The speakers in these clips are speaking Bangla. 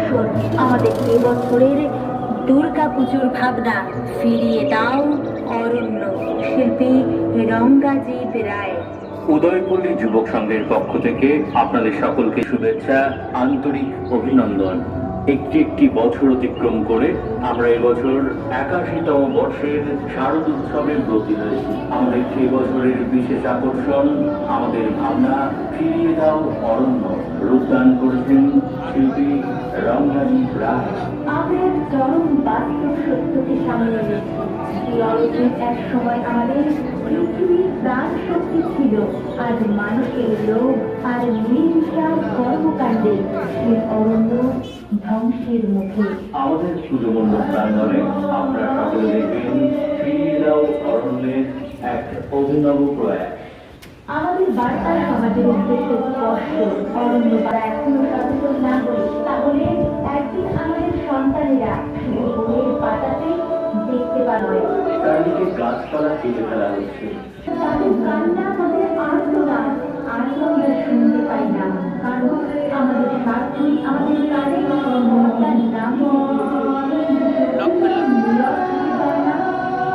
আকর্ষণ আমাদের এবছরের দুর্গাপুজোর ভাবনা। ফিরিয়ে দাও অরণ্য। শিল্পী রঙ্গাজিৎ রায়। উদয়পল্লী যুবক সংঘের পক্ষ থেকে আপনাদের সকলকে শুভেচ্ছা, আন্তরিক অভিনন্দন। একটি একটি বছর অতিক্রম করে আমরা এবছর 81তম বর্ষের শারদ উৎসবে ব্রতী হয়েছি। আমাদের সেই বছরের বিশেষ আকর্ষণ আমাদের ভাবনা ফিরিয়ে দাও অরণ্য। রূপদান করেছেন শিল্পী রঙ্গাজিৎ রায়। আমরা এক চরম বাস্তব সত্যকে সামনে এনেছি। এই অরণ্য এক সময় আমাদের পৃথিবীর প্রাণ শক্তি ছিল। আজ মানুষের লোভ আর নির্বিচার কর্মকাণ্ডে এই অরণ্য ধ্বংসের মুখে। আমাদের সুযোগমন্ডল প্রাঙ্গণে আপনারা সকলে দেখবেন ফিরিয়ে দাও অরণ্যের এক অভিনব প্রয়াস। আমাদের বার্তা সমাজের উদ্দেশ্যে স্পষ্ট। অরণ্য তারা এখনো সচেতন না হলে, তাহলে একদিন আমাদের সন্তানেরা শুধু বইয়ের পাতাতে দেখতে পারবে। চারিদিকে গাছপালা কেটে ফেলা হচ্ছে। তাদের কান্না, তাদের আর্তনাদ আজও আমরা শুনতে পাই না। কারণ আমাদের স্বার্থই আমাদের কানে মমতার নাম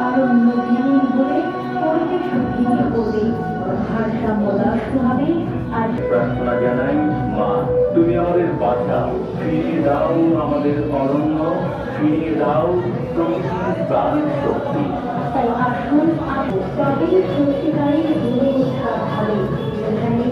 অরণ্য ভেঙে বলে পরিবেশ ভেঙে পড়বে, ভারসাম্য নষ্ট হবে। আর প্রার্থনা জানাই, মা তুমি আমাদের বাঁচাও, ফিরিয়ে দাও আমাদের অরণ্য, ফিরিয়ে দাও প্রকৃতির প্রাণ শক্তি। তাই আসুন তবেই সত্যিকারের গড়ে ওঠা হবে। এখানে